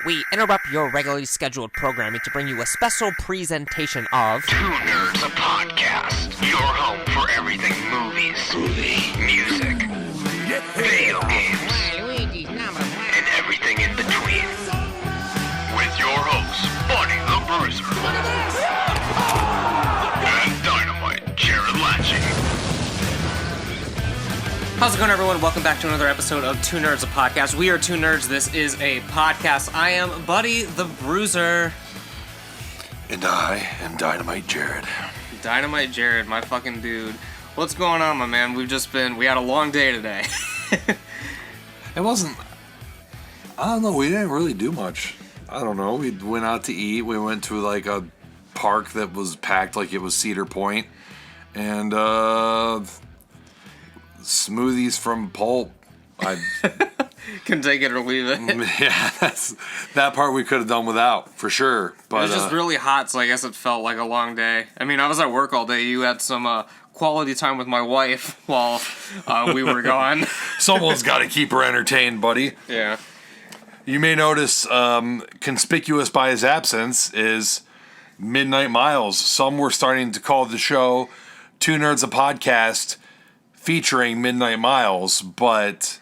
We interrupt your regularly scheduled programming to bring you a special presentation of Two Nerds, a podcast. Your home for everything movies, music, video games, and everything in between. With your hosts, Buddy the Bruiser, and Dynamite Jarrod Latching. How's it going, everyone? Welcome back to another episode of Two Nerds, a podcast. We are Two Nerds. This is a podcast. I am Buddy the Bruiser. And I am Dynamite Jarrod. Dynamite Jarrod, my fucking dude. What's going on, my man? We had a long day today. It wasn't, I don't know, we didn't really do much. I don't know, we went out to eat. We went to like a park that was packed like it was Cedar Point. And, smoothies from Pulp. I Can take it or leave it. Yeah, that part we could have done without, for sure. But it was just really hot, so I guess it felt like a long day. I mean, I was at work all day. You had some quality time with my wife while we were gone. someone's got to keep her entertained, buddy. Yeah. You may notice, conspicuous by his absence is Midnight Miles. Some were starting to call the show Two Nerds, a podcast featuring Midnight Miles, but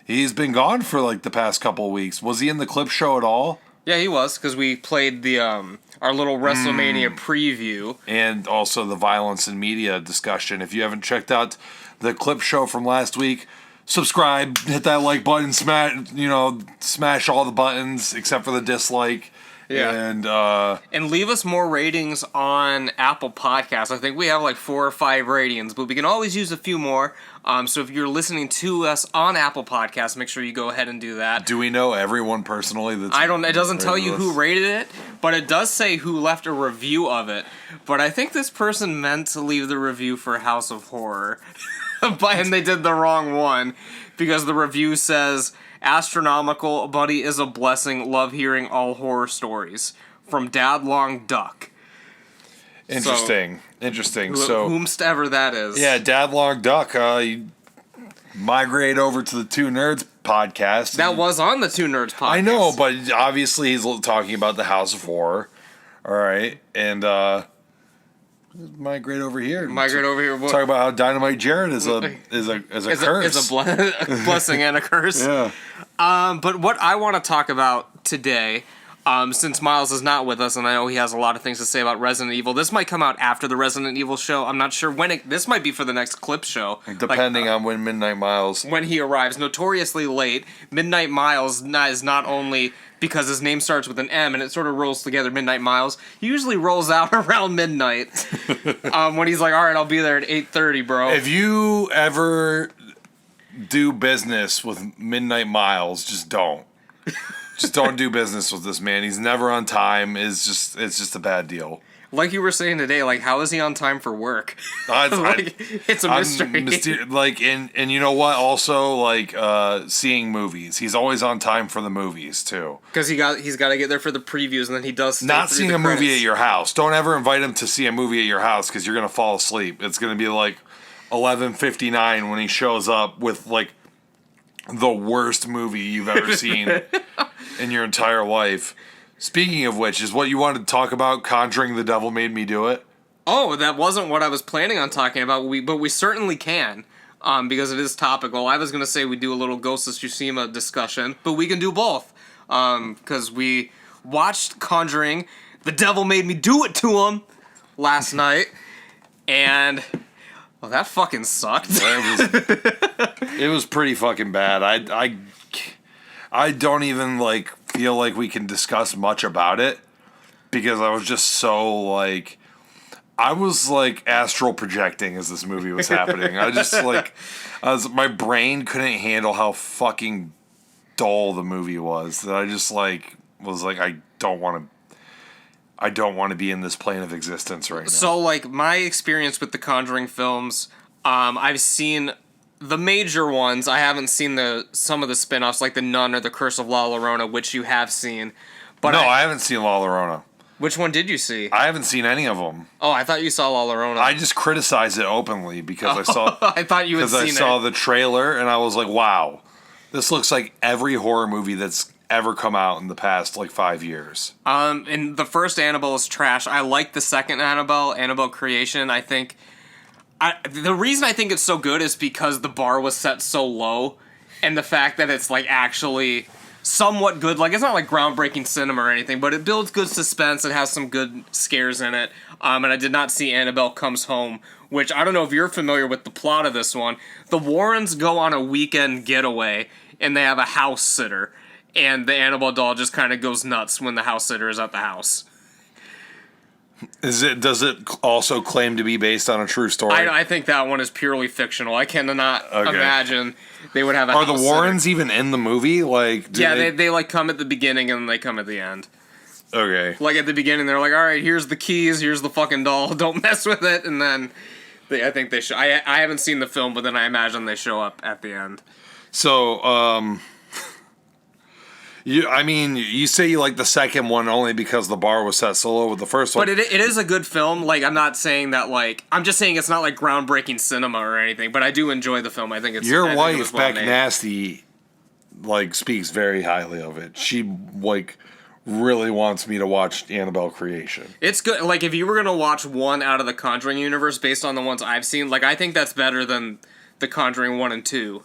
he's been gone for like the past couple of weeks. Was he in the clip show at all? Yeah, he was, because we played the our little WrestleMania preview. And also the violence and media discussion. If you haven't checked out the clip show from last week, subscribe, hit that like button, smash all the buttons except for the dislike. Yeah. And leave us more ratings on Apple Podcasts. I think we have like 4 or 5 ratings, but we can always use a few more. So if you're listening to us on Apple Podcasts, make sure you go ahead and do that. Do we know everyone personally? It doesn't tell you who rated it, but it does say who left a review of it. But I think this person meant to leave the review for House of Horror. And they did the wrong one, because the review says, astronomical, Buddy is a blessing, love hearing all horror stories. From Dad Long Duck. Interesting. So whomstever that is. Yeah, Dad Long Duck, you migrate over to the Two Nerds podcast. That was on the Two Nerds podcast. I know, but obviously he's talking about the House of Horror. All right, and migrate over here. Talk about how Dynamite Jarrod is a curse. Is a blessing and a curse. Yeah. But what I want to talk about today, since Miles is not with us, and I know he has a lot of things to say about Resident Evil, this might come out after the Resident Evil show. I'm not sure when this might be for the next clip show. Depending on when Midnight Miles. When he arrives. Notoriously late. Midnight Miles is not only because his name starts with an M and it sort of rolls together, Midnight Miles. He usually rolls out around midnight. When he's like, all right, I'll be there at 8:30, bro. If you ever do business with Midnight Miles, just don't. Just don't do business with this man. He's never on time. It's just a bad deal. Like you were saying today, like, how is he on time for work? It's a mystery. And you know what? Also, seeing movies. He's always on time for the movies too. Because he's got to get there for the previews, and then he does. Not seeing a movie at your house. Don't ever invite him to see a movie at your house, because you're gonna fall asleep. It's gonna be like 11:59 when he shows up with like the worst movie you've ever seen in your entire life. Speaking of which, is what you wanted to talk about, Conjuring the Devil Made Me Do It? Oh, that wasn't what I was planning on talking about, but we certainly can, because it is topical. I was going to say we do a little Ghost of Tsushima discussion, but we can do both, because we watched Conjuring, The Devil Made Me Do It to him, last night, and, well, that fucking sucked. It was pretty fucking bad. I don't even, feel like we can discuss much about it, because I was just so, I was, astral projecting as this movie was happening. My brain couldn't handle how fucking dull the movie was, that I just, was like, I don't want to be in this plane of existence right now. So, my experience with the Conjuring films, I've seen the major ones. I haven't seen some of the spin-offs, like The Nun or The Curse of La Llorona, which you have seen. But no, I haven't seen La Llorona. Which one did you see? I haven't seen any of them. Oh, I thought you saw La Llorona. I just criticized it openly because I saw. I thought you had seen it. Because I saw the trailer and I was like, "Wow, this looks like every horror movie that's ever come out in the past, like, 5 years. And the first Annabelle is trash. I like the second Annabelle Creation. I think... the reason I think it's so good is because the bar was set so low, and the fact that it's, like, actually somewhat good. Like, it's not, like, groundbreaking cinema or anything, but it builds good suspense. It has some good scares in it. And I did not see Annabelle Comes Home, which I don't know if you're familiar with the plot of this one. The Warrens go on a weekend getaway, and they have a house sitter. And the Annabelle doll just kind of goes nuts when the house sitter is at the house. Does it also claim to be based on a true story? I think that one is purely fictional. I cannot imagine they would have a Are house the Warrens sitter. even in the movie? Like, they like come at the beginning and then they come at the end. Okay. Like at the beginning, they're like, "All right, here's the keys, here's the fucking doll. Don't mess with it." And then I think they show. I haven't seen the film, but then I imagine they show up at the end. So, you say you like the second one only because the bar was set so low with the first one. But it is a good film. Like, I'm not saying that, like... I'm just saying it's not, like, groundbreaking cinema or anything, but I do enjoy the film. I think it's... Your I think it wife, was well Beck made. Nasty, like, speaks very highly of it. She, like, really wants me to watch Annabelle Creation. It's good. Like, if you were going to watch one out of the Conjuring universe based on the ones I've seen, like, I think that's better than the Conjuring 1 and 2.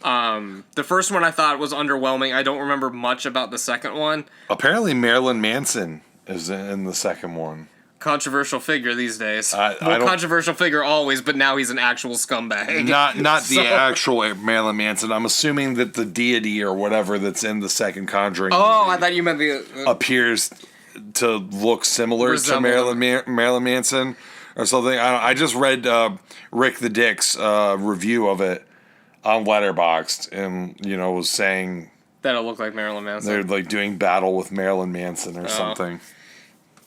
The first one I thought was underwhelming. I don't remember much about the second one. Apparently Marilyn Manson is in the second one. Controversial figure these days. I don't- Controversial figure always, but now he's an actual scumbag. Not the So- actual Marilyn Manson. I'm assuming that the deity or whatever that's in the second Conjuring Oh, I thought you meant the... appears to look similar Resemble to Marilyn Manson or something. I just read Rick the Dick's review of it on Letterboxd, and was saying that it looked like Marilyn Manson. they're like doing battle with Marilyn Manson or something.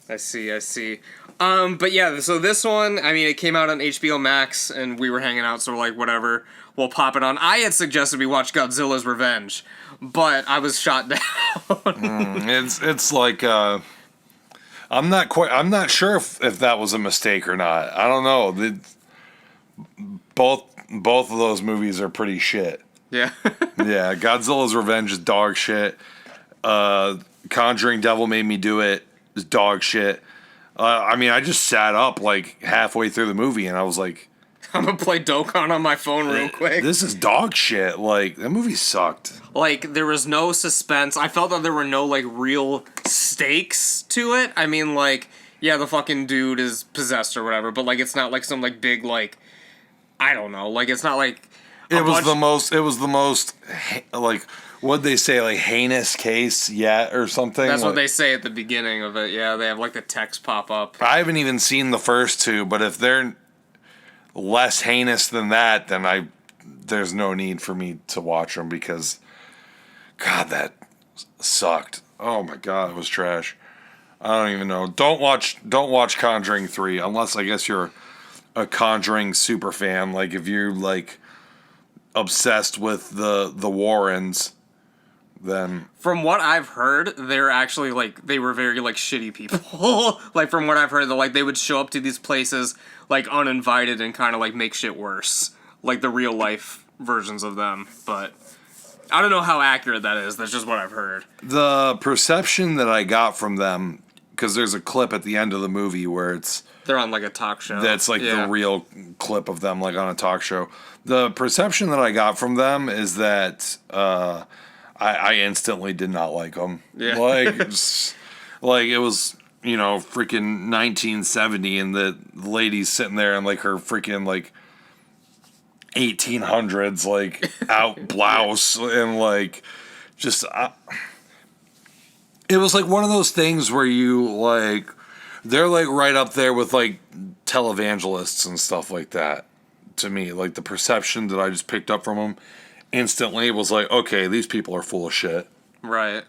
I see. But yeah, so this one, I mean, it came out on HBO Max, and we were hanging out, so we're like, whatever, we'll pop it on. I had suggested we watch Godzilla's Revenge, but I was shot down. It's like I'm not sure if that was a mistake or not. I don't know. Both of those movies are pretty shit. Yeah. Yeah, Godzilla's Revenge is dog shit. Conjuring Devil Made Me Do It is dog shit. I just sat up like halfway through the movie and I was like, I'm gonna play Dokkan on my phone real quick. this is dog shit. Like, that movie sucked. Like, there was no suspense. I felt that there were no, like, real stakes to it. I mean, like, yeah, the fucking dude is possessed or whatever, but, like, it's not, like, some, like, big, like, I don't know. Like, it's not, like... It was the most, like, what'd they say, like, heinous case yet or something? That's like, what they say at the beginning of it. Yeah, they have, like, the text pop up. I haven't even seen the first two, but if they're less heinous than that, then there's no need for me to watch them because, God, that sucked. Oh my God, it was trash. I don't even know. Don't watch Conjuring 3 unless I guess you're a Conjuring super fan. Like if you're like obsessed with the Warrens, then From what I've heard, they're actually like they were very like shitty people. Like from what I've heard, they would show up to these places like uninvited and kind of like make shit worse, like the real life versions of them. But I don't know how accurate that is. That's just what I've heard. the perception that I got from them, because there's a clip at the end of the movie where They're on like a talk show. that's like Yeah. the real clip of them like on a talk show. The perception that I got from them is that I instantly did not like them. Yeah. Like it was, freaking 1970 and the lady's sitting there in like her freaking like 1800s like out blouse and like just it was like one of those things where you like they're like right up there with like televangelists and stuff like that. To me, like the perception that I just picked up from them instantly was like, okay, these people are full of shit. Right.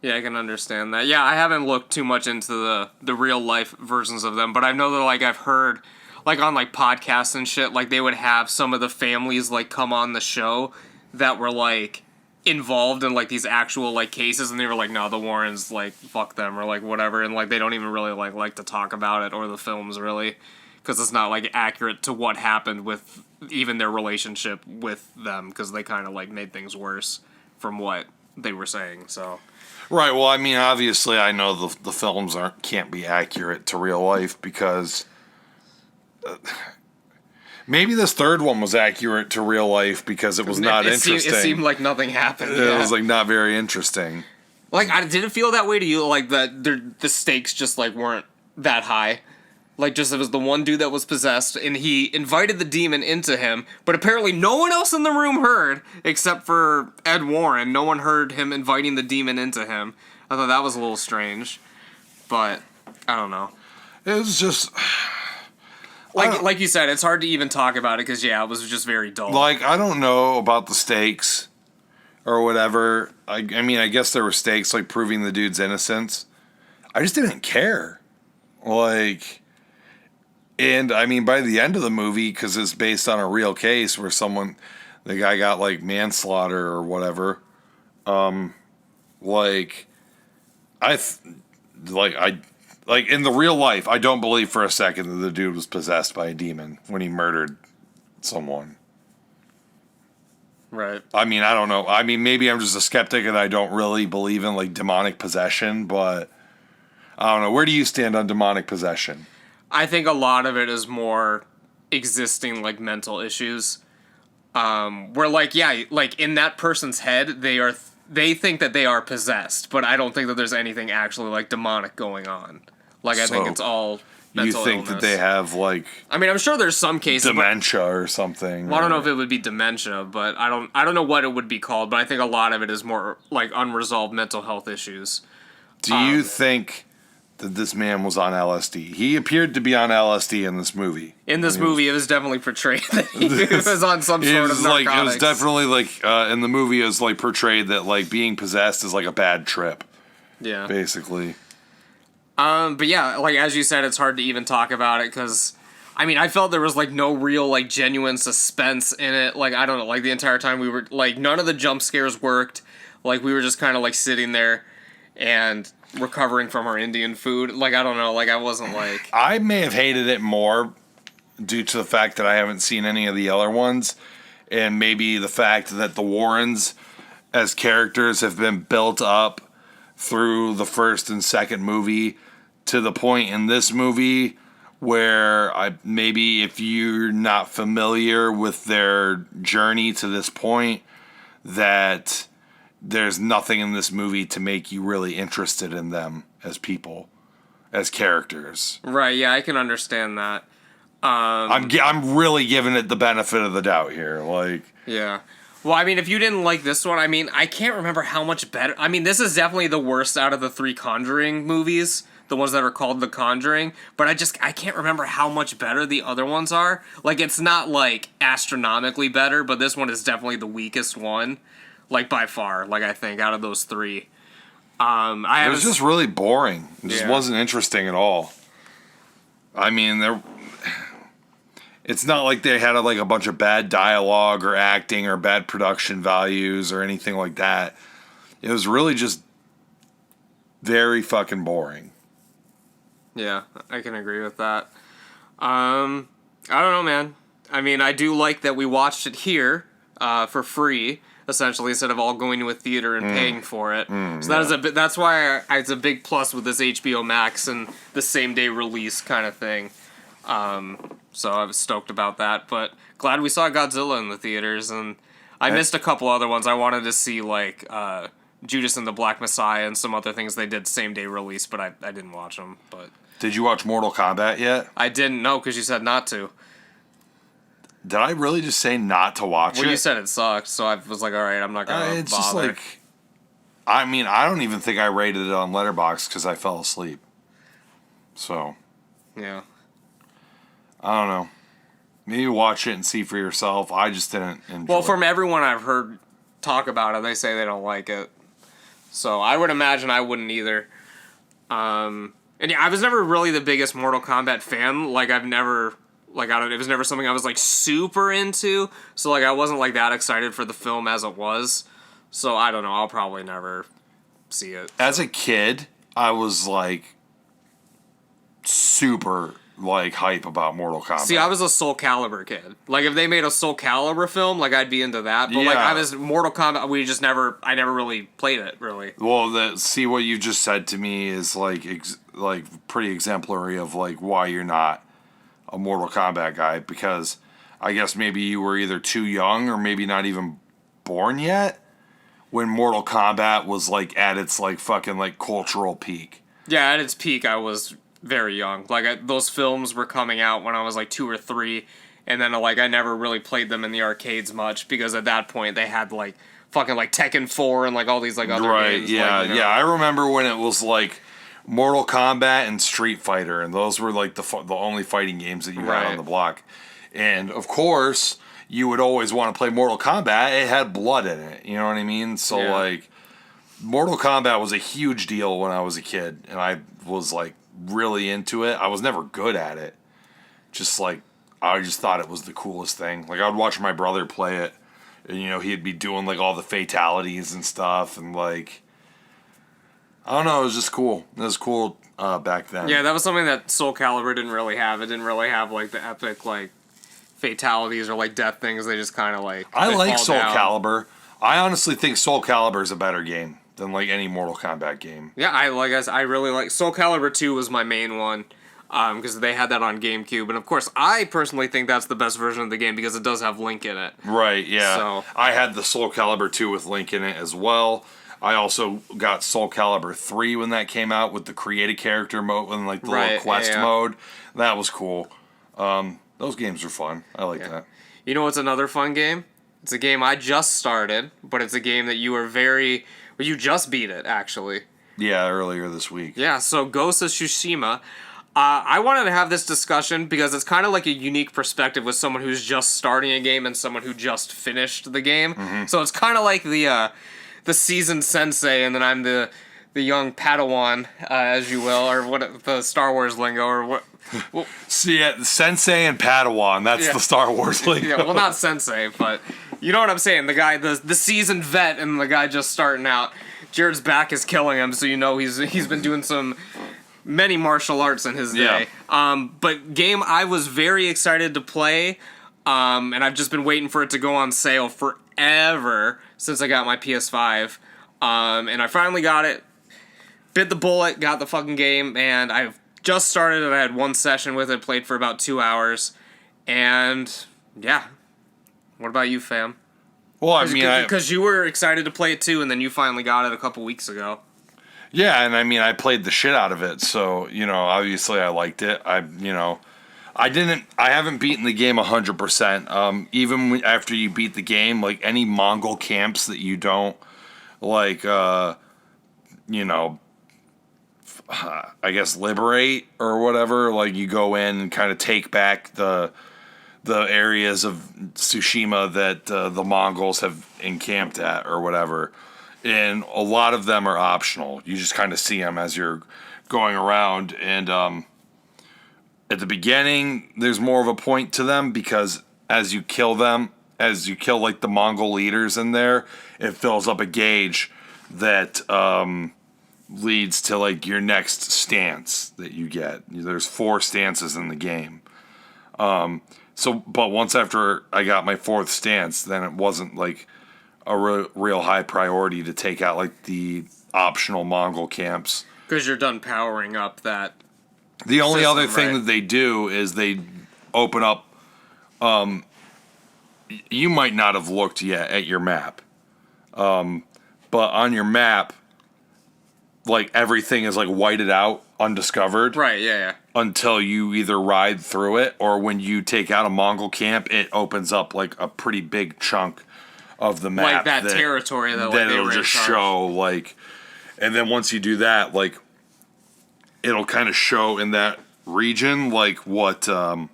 Yeah, I can understand that. Yeah, I haven't looked too much into the real life versions of them, but I know that like I've heard like on like podcasts and shit, like they would have some of the families like come on the show that were like involved in like these actual like cases, and they were like, no, the Warrens like fuck them or like whatever, and like they don't even really like to talk about it or the films really, because it's not like accurate to what happened with even their relationship with them, because they kind of like made things worse from what they were saying. So Right. Well, I mean, obviously, I know the films can't be accurate to real life because maybe this third one was accurate to real life because it was not interesting. It seemed like nothing happened. It was like not very interesting. Like, did it feel that way to you? Like the stakes just like weren't that high. Like, just it was the one dude that was possessed, and he invited the demon into him, but apparently no one else in the room heard, except for Ed Warren. No one heard him inviting the demon into him. I thought that was a little strange, but I don't know. It was just... Like you said, it's hard to even talk about it, because, yeah, it was just very dull. Like, I don't know about the stakes or whatever. I mean, I guess there were stakes, like proving the dude's innocence. I just didn't care. Like... And, I mean, by the end of the movie, because it's based on a real case where the guy got, like, manslaughter or whatever, like, in the real life, I don't believe for a second that the dude was possessed by a demon when he murdered someone. Right. I mean, I don't know. I mean, maybe I'm just a skeptic and I don't really believe in, like, demonic possession, but I don't know. Where do you stand on demonic possession? I think a lot of it is more existing, like, mental issues. Where, like, yeah, like, in that person's head, they think that they are possessed, but I don't think that there's anything actually, like, demonic going on. Like, I think it's all mental You think illness. that they have, like... I mean, I'm sure there's some cases... dementia or something. Well, I don't know if it would be dementia, but I don't know what it would be called, but I think a lot of it is more, like, unresolved mental health issues. Do you think... that this man was on LSD? He appeared to be on LSD in this movie. In this movie, it was definitely portrayed that he was on some sort of narcotics. It was definitely, like, in the movie, it was, like, portrayed that, like, being possessed is, like, a bad trip. Yeah. Basically. But yeah, like, as you said, it's hard to even talk about it, because, I mean, I felt there was, like, no real, like, genuine suspense in it. Like, I don't know, like, the entire time we were, like, none of the jump scares worked. Like, we were just kind of, like, sitting there and... recovering from our Indian food. Like, I don't know, like, I wasn't like... I may have hated it more due to the fact that I haven't seen any of the other ones, and maybe the fact that the Warrens as characters have been built up through the first and second movie to the point in this movie where maybe if you're not familiar with their journey to this point, that... there's nothing in this movie to make you really interested in them as people, as characters. Right, yeah, I can understand that. I'm really giving it the benefit of the doubt here, like... Yeah. Well, I mean, if you didn't like this one, I mean, I can't remember how much better... I mean, this is definitely the worst out of the 3 Conjuring movies, the ones that are called The Conjuring, but I can't remember how much better the other ones are. Like, it's not, like, astronomically better, but this one is definitely the weakest one. Like, by far, like, I think, out of those 3. It was just really boring. It just wasn't interesting at all. I mean, it's not like they had, like, a bunch of bad dialogue or acting or bad production values or anything like that. It was really just very fucking boring. Yeah, I can agree with that. I don't know, man. I mean, I do like that we watched it here for free, essentially, instead of all going to a theater and paying for it. So that is that's why it's a big plus with this HBO Max and the same day release kind of thing. So I was stoked about that, but glad we saw Godzilla in the theaters, and I missed a couple other ones. I wanted to see, like, Judas and the Black Messiah and some other things they did same day release, but I didn't watch them. But did you watch Mortal Kombat yet? I didn't know, because you said not to. Did I really just say not to watch it? Well, you said it sucked, so I was like, all right, I'm not going to bother. It's just like... I mean, I don't even think I rated it on Letterboxd because I fell asleep. So... yeah. I don't know. Maybe watch it and see for yourself. I just didn't enjoy Well, from everyone I've heard talk about it, they say they don't like it. So I would imagine I wouldn't either. And yeah, I was never really the biggest Mortal Kombat fan. Like, I've never... Like, it was never something I was, like, super into. So, like, I wasn't, like, that excited for the film as it was. So, I don't know. I'll probably never see it. As a kid, I was, like, super, like hype about Mortal Kombat. See, I was a Soul Calibur kid. Like, if they made a Soul Calibur film, like, I'd be into that. But, like, I was Mortal Kombat, I never really played it, really. Well, see what you just said to me is, like, pretty exemplary of, like, why you're not a Mortal Kombat guy. Because I guess maybe you were either too young or maybe not even born yet when Mortal Kombat was, like, at its, like, fucking, like, cultural peak. Yeah, at its peak, I was very young. Like, those films were coming out when I was, like, 2 or 3, and then, like, I never really played them in the arcades much, because at that point, they had, like, fucking, like, Tekken 4 and, like, all these, like, other games. Yeah, like, you know. yeah. I remember when it was, like, Mortal Kombat and Street Fighter, and those were, like, the only fighting games that you had on the block. And, of course, you would always want to play Mortal Kombat. It had blood in it, you know what I mean? So, like, Mortal Kombat was a huge deal when I was a kid, and I was, like, really into it. I was never good at it. Just, like, I just thought it was the coolest thing. Like, I would watch my brother play it, and, you know, he'd be doing, like, all the fatalities and stuff, and, like, I don't know, it was just cool. It was cool back then. Yeah, that was something that Soul Calibur didn't really have. It didn't really have, like, the epic, like, fatalities or, like, death things. They just kind of, like, I like Soul Calibur. I honestly think Soul Calibur is a better game than, like, any Mortal Kombat game. Yeah, I really like Soul Calibur 2 was my main one, because they had that on GameCube, and of course I personally think that's the best version of the game because it does have Link in it. Right, yeah. So I had the Soul Calibur 2 with Link in it as well. I also got Soul Calibur 3 when that came out with the create a character mode and, like, the little quest mode. That was cool. Those games are fun. I like that. You know what's another fun game? It's a game I just started, but it's a game that you just beat it, actually. Yeah, earlier this week. Yeah, so Ghost of Tsushima. I wanted to have this discussion because it's kind of like a unique perspective with someone who's just starting a game and someone who just finished the game. Mm-hmm. So it's kind of like the seasoned sensei, and then I'm the young Padawan, as you will, or what the Star Wars lingo, or what. Well, see, sensei and Padawan, that's the Star Wars lingo. Yeah, well, not sensei, but you know what I'm saying. The guy, the seasoned vet, and the guy just starting out. Jarrod's back is killing him, so you know he's been doing many martial arts in his day. But game I was very excited to play, and I've just been waiting for it to go on sale forever since I got my PS5. And I finally got it, bit the bullet, got the fucking game, and I've just started it. I had one session with it, played for about 2 hours, and yeah. What about you, fam? Well, I mean, because you were excited to play it too, and then you finally got it a couple weeks ago. Yeah, and I mean, I played the shit out of it, so, you know, obviously I liked it. I haven't beaten the game 100%. Even after you beat the game, like, any Mongol camps that you don't, like, you know, I guess liberate or whatever, like, you go in and kind of take back the areas of Tsushima that the Mongols have encamped at or whatever. And a lot of them are optional. You just kind of see them as you're going around. And at the beginning, there's more of a point to them because as you kill them, as you kill, like, the Mongol leaders in there, it fills up a gauge that leads to, like, your next stance that you get. There's 4 stances in the game. But once after I got my 4th stance, then it wasn't, like, a real high priority to take out, like, the optional Mongol camps. Because you're done powering up that. The only other thing that they do is they open up. You might not have looked yet at your map, but on your map, like, everything is, like, whited out, undiscovered. Right. Yeah. Until you either ride through it, or when you take out a Mongol camp, it opens up, like, a pretty big chunk of the map, like that territory that it'll just show, like, and then once you do that, like, it'll kind of show in that region, like, what the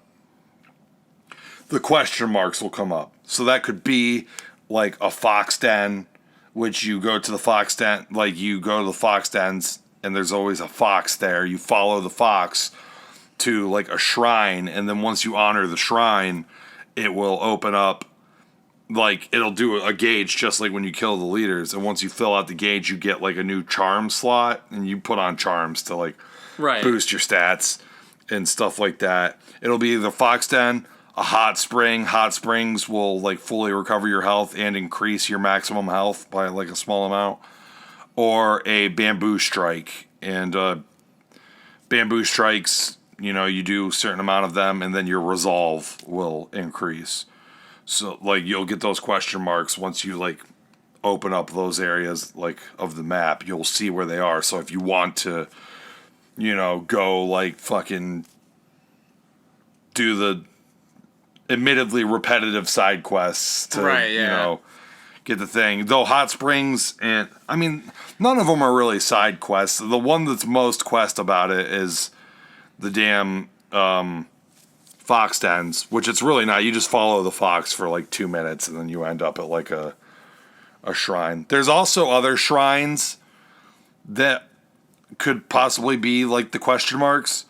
question marks will come up. So that could be like a fox den, which you go to the fox den, like, you go to the fox dens and there's always a fox there. You follow the fox to, like, a shrine, and then once you honor the shrine, it will open up. Like, it'll do a gauge just like when you kill the leaders. And once you fill out the gauge, you get, like, a new charm slot. And you put on charms to, like, boost your stats. and stuff like that. It'll be either Fox Den, a hot spring. Hot springs will like fully recover your health and increase your maximum health by like a small amount, or a bamboo strike. And bamboo strikes, you do a certain amount of them, and then your resolve will increase. So like you'll get those question marks once you like open up those areas like of the map. You'll see where they are. So if you want to, go like fucking do the admittedly repetitive side quests to, get the thing. Though hot springs and none of them are really side quests. The one that's most quest about it is the damn fox dens, which it's really not. You just follow the fox for like 2 minutes and then you end up at like a shrine. There's also other shrines that could possibly be like the question marks,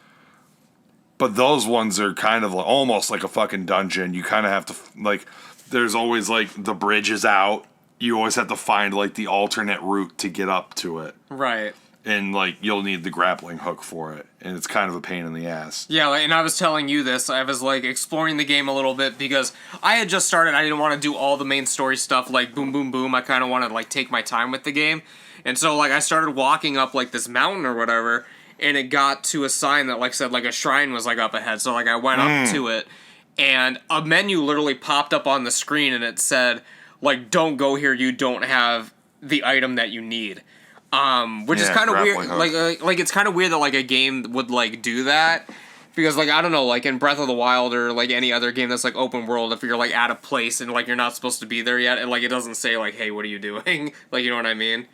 but those ones are kind of like, almost like a fucking dungeon. You kind of have to like, there's always like the bridge is out. You always have to find like the alternate route to get up to it. Right. And like you'll need the grappling hook for it, and it's kind of a pain in the ass. Yeah, and I was telling you this. I was like exploring the game a little bit because I had just started. I didn't want to do all the main story stuff like boom, boom, boom. I kind of wanted to like take my time with the game, and so like I started walking up like this mountain or whatever, and it got to a sign that like said like a shrine was like up ahead. So like I went up to it, and a menu literally popped up on the screen, and it said like don't go here. You don't have the item that you need. Which is kind of weird. Like it's kind of weird that like a game would like do that, because like I don't know, like in Breath of the Wild or like any other game that's like open world, if you're like at a place and like you're not supposed to be there yet, and like it doesn't say like, hey, what are you doing? Like, you know what I mean?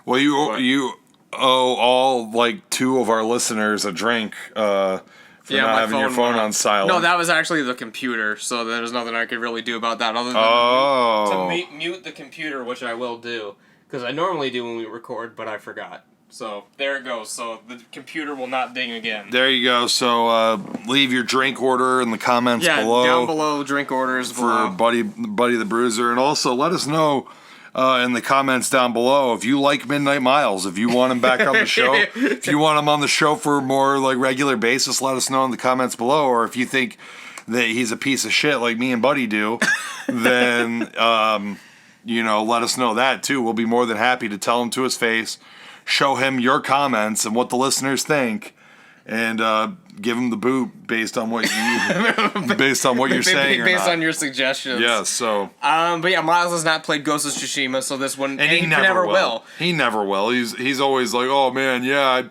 Well, you owe all like 2 of our listeners a drink for not having your phone on silent. No, that was actually the computer, so there's nothing I could really do about that other than to mute the computer, which I will do. Because I normally do when we record, but I forgot. So, there it goes. So, the computer will not ding again. There you go. So, leave your drink order in the comments below. Yeah, down below, drink orders for Buddy the Bruiser. And also, let us know in the comments down below if you like Midnight Miles. If you want him back on the show. If you want him on the show for a more like regular basis, let us know in the comments below. Or if you think that he's a piece of shit like me and Buddy do, then... let us know that too. We'll be more than happy to tell him to his face, show him your comments and what the listeners think, and give him the boot based on what you're saying. Based on your suggestions. Yeah. So. But yeah, Miles has not played Ghost of Tsushima, so this one and he never will. He never will. He's always like, oh man, yeah,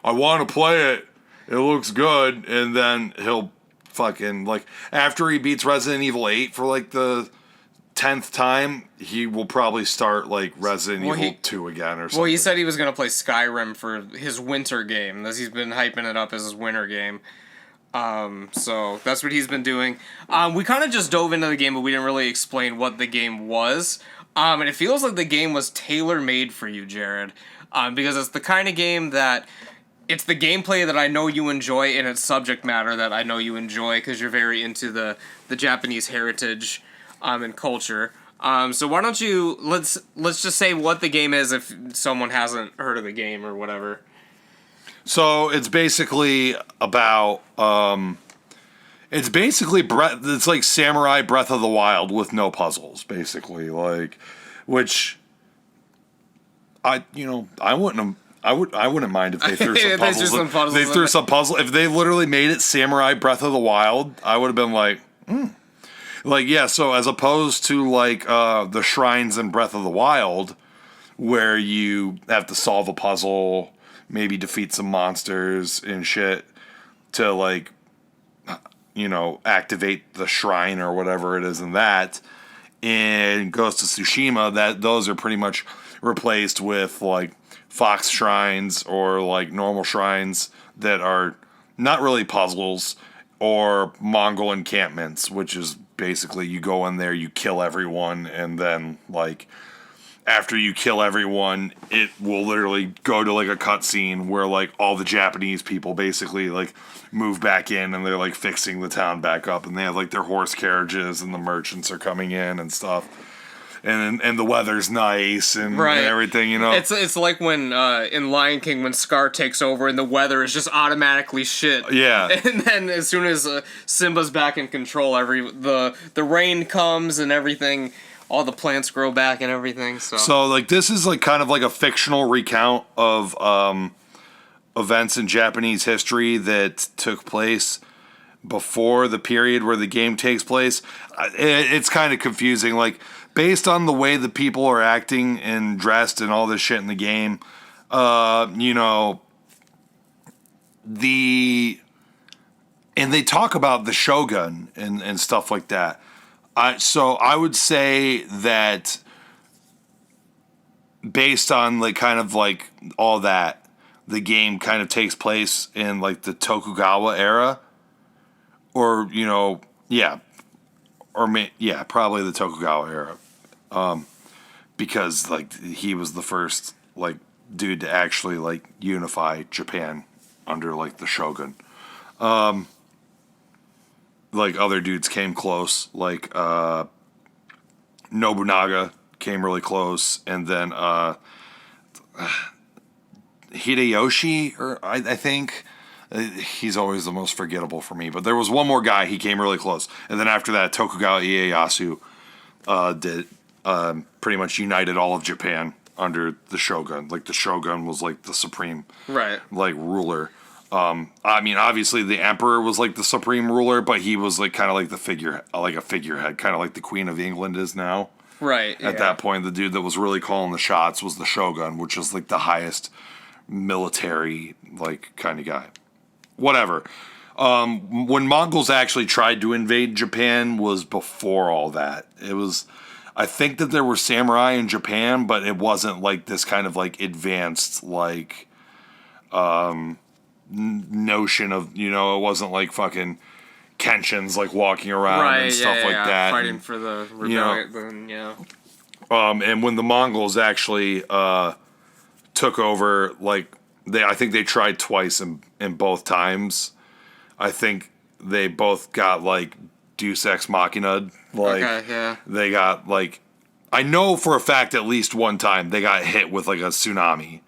I want to play it. It looks good, and then he'll fucking like after he beats Resident Evil 8 for like the 10th time, he will probably start like Resident Evil 2 again or something. Well, he said he was going to play Skyrim for his winter game, as he's been hyping it up as his winter game. So that's what he's been doing. We kind of just dove into the game, but we didn't really explain what the game was. And it feels like the game was tailor-made for you, Jarrod, because it's the kind of game that... It's the gameplay that I know you enjoy, and it's subject matter that I know you enjoy, because you're very into the Japanese heritage and culture. So why don't you let's just say what the game is if someone hasn't heard of the game or whatever. So it's basically about it's like Samurai Breath of the Wild with no puzzles, basically, like, which I wouldn't mind if they threw some puzzles. They threw some puzzles. If they literally made it Samurai Breath of the Wild, I would have been like, Like, yeah, so as opposed to, like, the shrines in Breath of the Wild, where you have to solve a puzzle, maybe defeat some monsters and shit to, like, activate the shrine or whatever it is in that. In Ghost of Tsushima, those are pretty much replaced with, like, fox shrines or, like, normal shrines that are not really puzzles, or Mongol encampments, which is basically you go in there, you kill everyone, and then, like, after you kill everyone, it will literally go to, like, a cutscene where, like, all the Japanese people basically, like, move back in, and they're, like, fixing the town back up, and they have, like, their horse carriages, and the merchants are coming in and stuff. and the weather's nice and everything, you know. It's like when in Lion King when Scar takes over and the weather is just automatically shit. Yeah. And then as soon as Simba's back in control, the rain comes and everything, all the plants grow back and everything. So like this is like kind of like a fictional recount of events in Japanese history that took place before the period where the game takes place. It's kind of confusing. Like, based on the way the people are acting and dressed and all this shit in the game, you know, and they talk about the Shogun and stuff like that. So I would say that based on like kind of like all that, the game kind of takes place in like the Tokugawa era, or you know, probably the Tokugawa era, because like he was the first like dude to actually like unify Japan under like the Shogun. Like other dudes came close, like Nobunaga came really close, and then Hideyoshi, or I think he's always the most forgettable for me. But there was one more guy, he came really close, and then after that, Tokugawa Ieyasu did pretty much united all of Japan under the Shogun. Like the Shogun was like the supreme like ruler. I mean, obviously the emperor was like the supreme ruler, but he was like kind of like a figurehead, kind of like the Queen of England is now. Right. At that point, the dude that was really calling the shots was the Shogun, which is like the highest military like kind of guy. Whatever. When Mongols actually tried to invade Japan was before all that. It was, I think that there were samurai in Japan, but it wasn't like this kind of like advanced like notion of, you know, it wasn't like fucking Kenshins like walking around and stuff like that, fighting and, for the rebellion. And when the Mongols actually took over, like I think they tried twice in both times. I think they both got like Deus Ex Machina. Like they got like, I know for a fact at least one time they got hit with like a tsunami.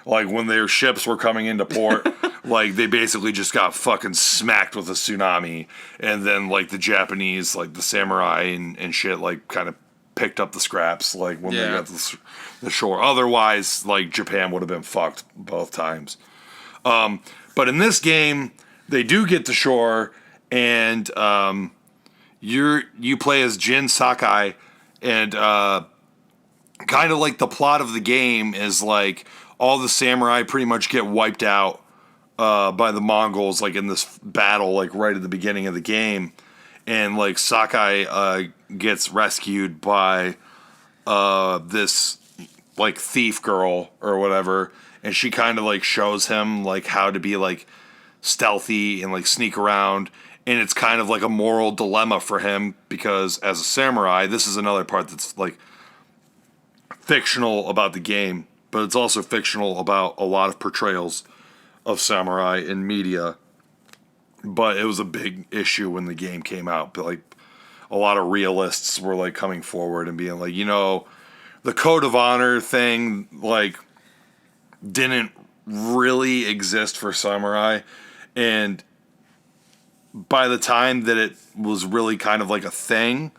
Like when their ships were coming into port, like they basically just got fucking smacked with a tsunami, and then like the Japanese, like the samurai and shit, like kind of picked up the scraps, like when they got to the shore. Otherwise, like Japan would have been fucked both times. But in this game, they do get to shore, and you play as Jin Sakai, and kind of like the plot of the game is like all the samurai pretty much get wiped out by the Mongols, like in this battle, like right at the beginning of the game, and like Sakai gets rescued by this like thief girl or whatever, and she kind of like shows him like how to be like stealthy and like sneak around, and it's kind of like a moral dilemma for him because as a samurai, this is another part that's like fictional about the game, but it's also fictional about a lot of portrayals of samurai in media. But it was a big issue when the game came out. But like a lot of realists were like coming forward and being like, you know, the code of honor thing like didn't really exist for samurai, and by the time that it was really kind of like a thing,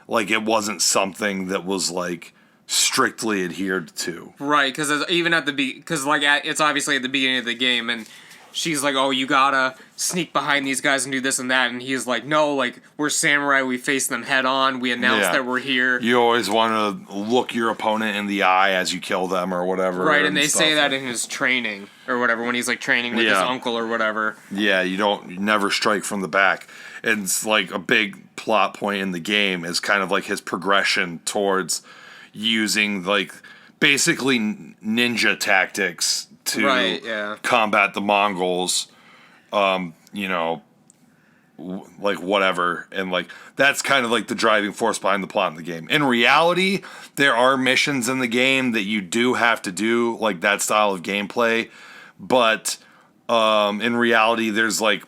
like it wasn't something that was like strictly adhered to. Right, because even at it's obviously at the beginning of the game, and she's like, "Oh, you gotta sneak behind these guys and do this and that," and he's like, "No, like we're samurai, we face them head on, we announce that we're here." You always want to look your opponent in the eye as you kill them or whatever. Right, and they say that in his training or whatever when he's like training with his uncle or whatever. Yeah, you never strike from the back. And it's like a big plot point in the game is kind of like his progression towards using like basically ninja tactics to combat the Mongols, you know, like whatever, and like that's kind of like the driving force behind the plot in the game. In reality, there are missions in the game that you do have to do like that style of gameplay, but in reality, there's like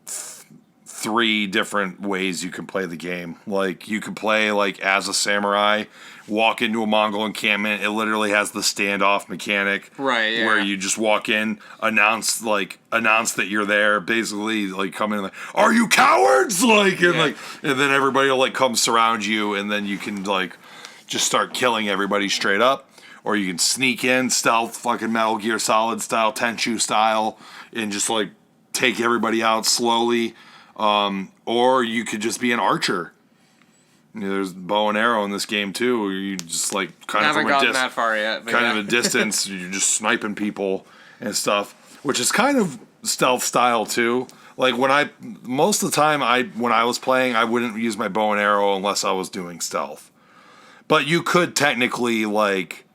3 different ways you can play the game. Like you can play like as a samurai, walk into a Mongol encampment. It literally has the standoff mechanic, Right, yeah. where you just walk in, announce that you're there, basically like come in like, "Are you cowards?" Like and Yeah. and then everybody will like come surround you, and then you can like just start killing everybody straight up. Or you can sneak in, stealth, fucking Metal Gear Solid style, Tenchu style, and just like take everybody out slowly. Or you could just be an archer. You know, there's bow and arrow in this game too, where you just like I haven't gotten that far yet. But of a distance, you're just sniping people and stuff, which is kind of stealth style too. Like most of the time when I was playing, I wouldn't use my bow and arrow unless I was doing stealth. But you could technically like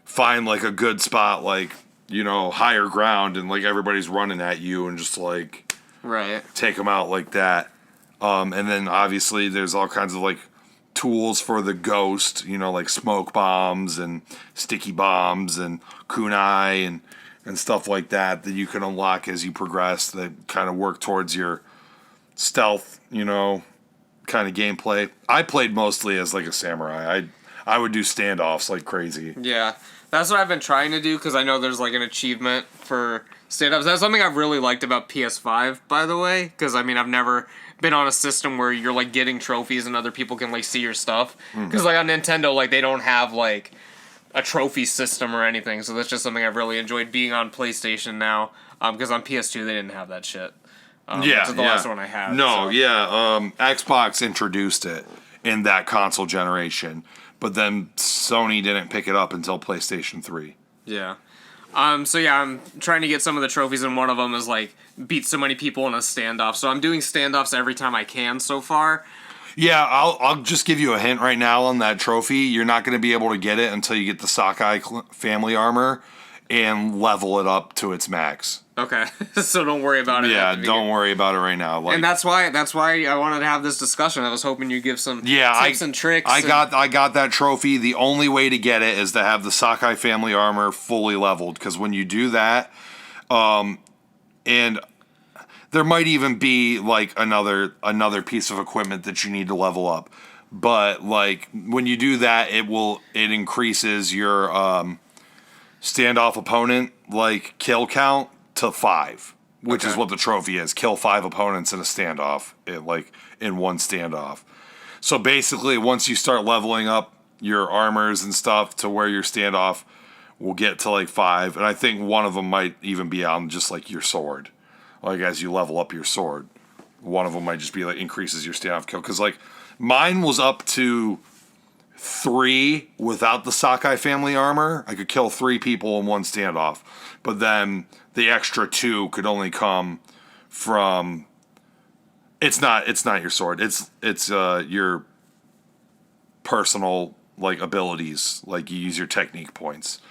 find like a good spot, like, you know, higher ground, and like everybody's running at you, and just like right, take them out like that. And then obviously there's all kinds of like tools for the ghost, you know, like smoke bombs and sticky bombs and kunai and stuff like that you can unlock as you progress that kind of work towards your stealth, you know, kind of gameplay. I played mostly as like a samurai. I would do standoffs like crazy. Yeah, that's what I've been trying to do, because I know there's like an achievement for standoffs. That's something I've really liked about PS5, by the way, because I mean I've never been on a system where you're like getting trophies and other people can like see your stuff. Because like on Nintendo, like they don't have like a trophy system or anything, so that's just something I've really enjoyed being on PlayStation now. Because on PS2 they didn't have that shit. Which is the last one I had. No, so. yeah. Xbox introduced it in that console generation, but then Sony didn't pick it up until PlayStation 3. Yeah. So yeah, I'm trying to get some of the trophies, and one of them is like beat so many people in a standoff. So I'm doing standoffs every time I can so far. Yeah, I'll just give you a hint right now on that trophy. You're not going to be able to get it until you get the Sakai family armor and level it up to its max. Okay, so don't worry about it. Yeah, don't worry about it right now. Like, and that's why I wanted to have this discussion. I was hoping you'd give some tips and tricks. I got that trophy. The only way to get it is to have the Sakai family armor fully leveled, because when you do that, and there might even be like another piece of equipment that you need to level up, but like when you do that, it increases your standoff opponent like kill count to 5, which is what the trophy is. Kill 5 opponents in a standoff, in one standoff. So basically, once you start leveling up your armors and stuff to where your standoff will get to like 5, and I think one of them might even be on just like your sword. Like as you level up your sword, one of them might just be like increases your standoff kill. Because like mine was up to 3 without the Sakai family armor. I could kill 3 people in one standoff, but then the extra 2 could only come from. It's not your sword. It's your personal like abilities. Like you use your technique points.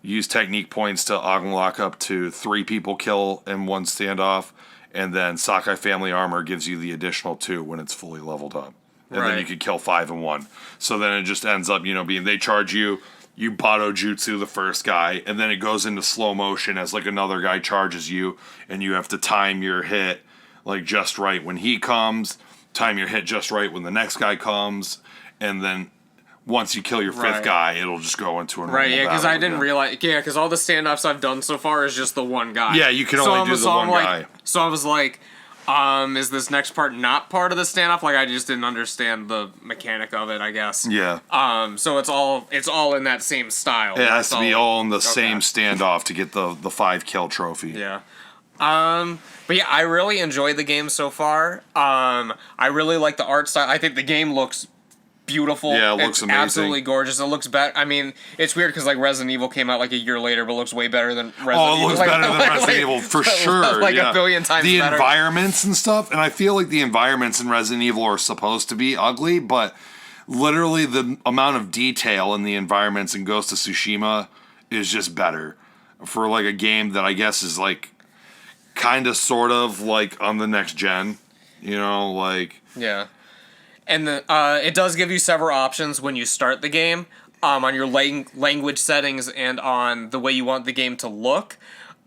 You use technique points to unlock up to 3 people kill in one standoff, and then Sakai family armor gives you the additional 2 when it's fully leveled up. And then you could kill 5 in one. So then it just ends up, being they charge you Bato Jutsu the first guy, and then it goes into slow motion as like another guy charges you, and you have to time your hit like just right when he comes, time your hit just right when the next guy comes, and then once you kill your 5th guy, it'll just go into a normal Right, yeah, because battle I didn't realize. Yeah, because all the standoffs I've done so far is just the one guy. Yeah, you can only do the one guy. So I was like, is this next part not part of the standoff? Like I just didn't understand the mechanic of it, I guess. Yeah. So it's all in that same style. It has to be all in the same standoff to get the 5 kill trophy. Yeah. But yeah, I really enjoyed the game so far. I really like the art style. I think the game looks beautiful. Yeah, it looks amazing. Absolutely gorgeous. It looks better. I mean, it's weird because like Resident Evil came out like a year later, but looks way better than Resident Evil. Oh, it looks better than Resident Evil for sure. Like a billion times the better. The environments and stuff, and I feel like the environments in Resident Evil are supposed to be ugly, but literally the amount of detail in the environments in Ghost of Tsushima is just better for like a game that I guess is like kind of sort of like on the next gen, like. Yeah. And it does give you several options when you start the game on your language settings and on the way you want the game to look.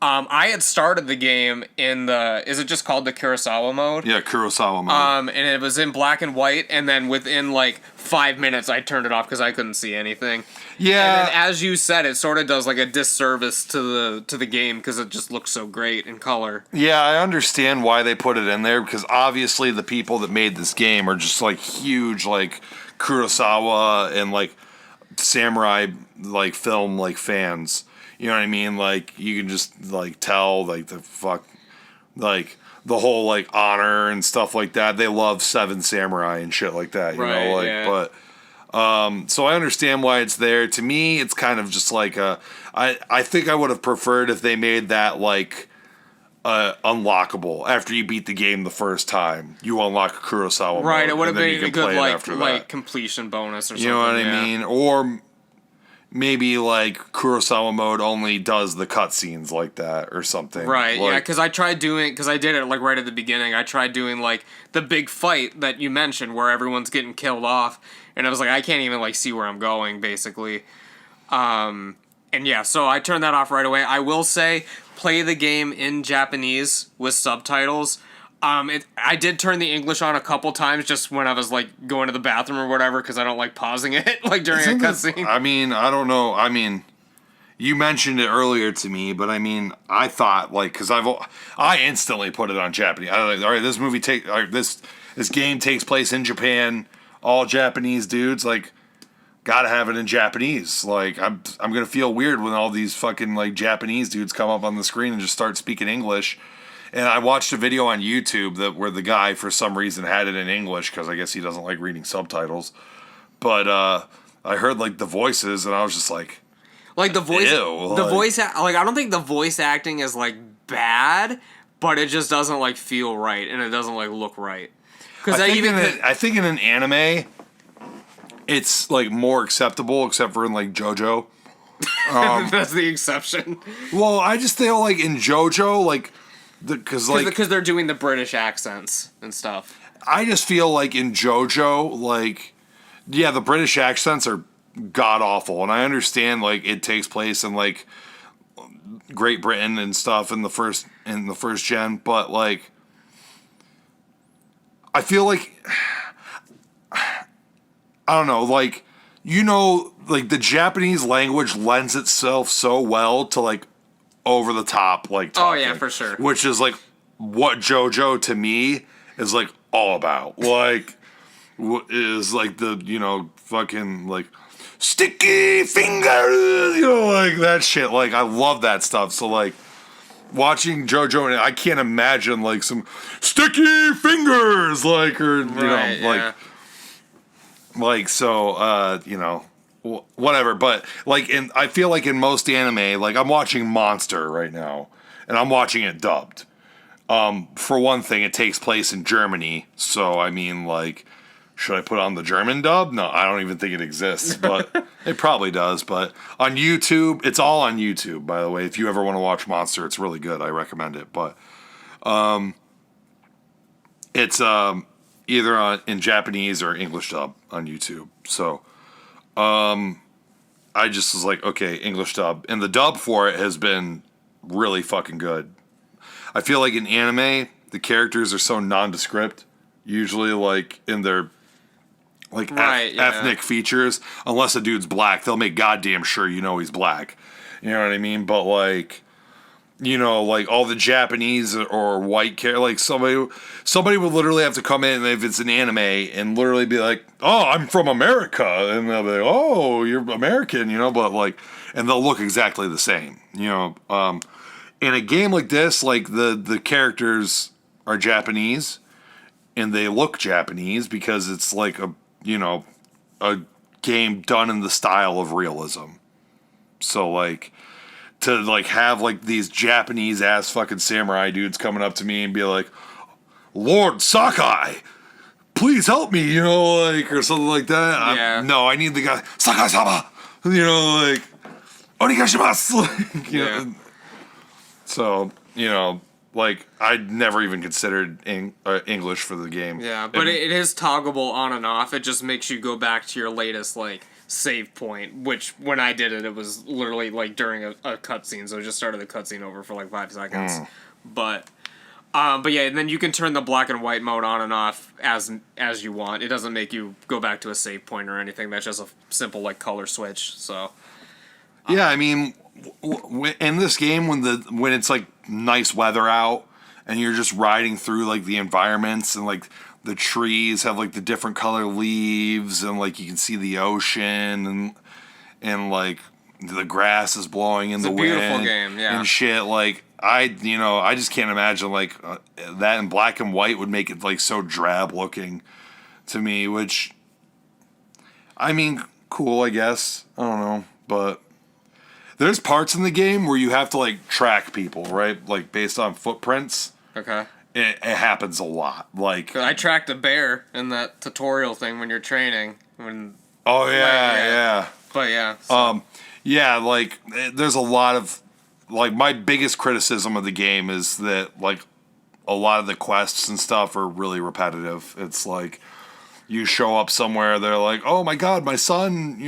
I had started the game in is it just called the Kurosawa mode? Yeah, Kurosawa mode. And it was in black and white, and then within like 5 minutes I turned it off because I couldn't see anything. Yeah. And then, as you said, it sort of does like a disservice to the game because it just looks so great in color. Yeah, I understand why they put it in there, because obviously the people that made this game are just like huge like Kurosawa and like samurai like film like fans. You know what I mean? Like, you can just, like, tell, like, like, the whole, like, honor and stuff like that. They love Seven Samurai and shit like that, you know? Like, yeah. But, so I understand why it's there. To me, it's kind of just like I think I would have preferred if they made that, like, unlockable. After you beat the game the first time, you unlock a Kurosawa mode. Right, it would have been a good, like completion bonus or something. You know what I mean? Or maybe like Kurosawa mode only does the cutscenes like that or something. Right, like, yeah, because I did it like right at the beginning. I tried doing like the big fight that you mentioned where everyone's getting killed off, and I was like, I can't even like see where I'm going, basically. And yeah, so I turned that off right away. I will say, play the game in Japanese with subtitles. I did turn the English on a couple times just when I was like going to the bathroom or whatever because I don't like pausing it like during a cutscene. I mean, I don't know. I mean, you mentioned it earlier to me, but I mean, I thought like because I instantly put it on Japanese. I was like, all right, this movie this game takes place in Japan, all Japanese dudes. Like, gotta have it in Japanese. Like, I'm gonna feel weird when all these fucking like Japanese dudes come up on the screen and just start speaking English. And I watched a video on YouTube where the guy, for some reason, had it in English because I guess he doesn't like reading subtitles. But I heard like the voices, and I was just like the voice, ew, I don't think the voice acting is like bad, but it just doesn't like feel right, and it doesn't like look right. Because I think in an anime, it's like more acceptable, except for in like JoJo. That's the exception. Well, I just feel like in JoJo, like. Because they're doing the British accents and stuff. I just feel like in JoJo, like, yeah, the British accents are god awful, and I understand like it takes place in like Great Britain and stuff in the first gen, but like, I feel like I don't know, like, you know, like the Japanese language lends itself so well to like over the top, like talking, oh yeah, for sure. Which is like what JoJo to me is like all about. Like, is like the, you know, fucking like sticky fingers, you know, like that shit. Like, I love that stuff. So like watching JoJo, and I can't imagine like some sticky fingers, like, or you right, know, like so you know. Whatever, but like I feel like in most anime, like I'm watching Monster right now, and I'm watching it dubbed. For one thing, it takes place in Germany, so I mean, like, should I put on the German dub? No, I don't even think it exists, but it probably does. But on YouTube, it's all on YouTube, by the way. If you ever want to watch Monster, it's really good. I recommend it. But it's either in Japanese or English dub on YouTube. So. I just was like, okay, English dub. And the dub for it has been really fucking good. I feel like in anime, the characters are so nondescript, usually like in their like ethnic features. Unless a dude's black, they'll make goddamn sure you know he's black. You know what I mean? But like, you know, like all the Japanese or white like somebody would literally have to come in if it's an anime and literally be like, "Oh, I'm from America," and they'll be like, "Oh, you're American," you know, but like, and they'll look exactly the same, you know. In a game like this, like the characters are Japanese and they look Japanese because it's like a game done in the style of realism. So like, to like have like these Japanese ass fucking samurai dudes coming up to me and be like, "Lord Sakai, please help me," you know, like, or something like that. Yeah. No, I need the guy, "Sakai-sama," you know, like, "Onegaishimasu," like, you know. So, you know, like, I'd never even considered English for the game. Yeah, but it is toggleable on and off. It just makes you go back to your latest like save point, which when I did it, it was literally like during a cutscene, so it just started the cutscene over for like 5 seconds. But yeah, and then you can turn the black and white mode on and off as you want. It doesn't make you go back to a save point or anything. That's just a simple like color switch. So yeah, I mean, in this game when it's like nice weather out and you're just riding through like the environments and like the trees have like the different color leaves and like you can see the ocean and like the grass is blowing in the wind. It's a beautiful game, yeah. And shit, like I just can't imagine like that in black and white would make it like so drab looking to me, which I mean, cool, I guess. I don't know, but there's parts in the game where you have to like track people, right? Like based on footprints. Okay. It happens a lot. Like I tracked a bear in that tutorial thing when you're training. Oh yeah. But yeah. So. Yeah, like there's a lot of like my biggest criticism of the game is that like a lot of the quests and stuff are really repetitive. It's like you show up somewhere, they're like, "Oh my god, my son,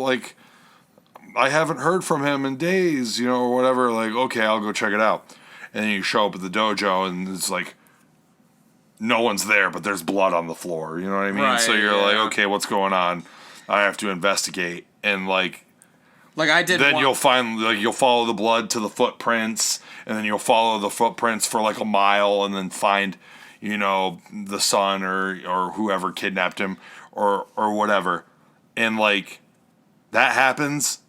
like I haven't heard from him in days, or whatever." Like, okay, I'll go check it out. And then you show up at the dojo and it's like no one's there, but there's blood on the floor. You know what I mean? Right, so you're like, okay, what's going on? I have to investigate. And like I did. Then you'll find you'll follow the blood to the footprints, and then you'll follow the footprints for like a mile, and then find the son or whoever kidnapped him or whatever. And like that happens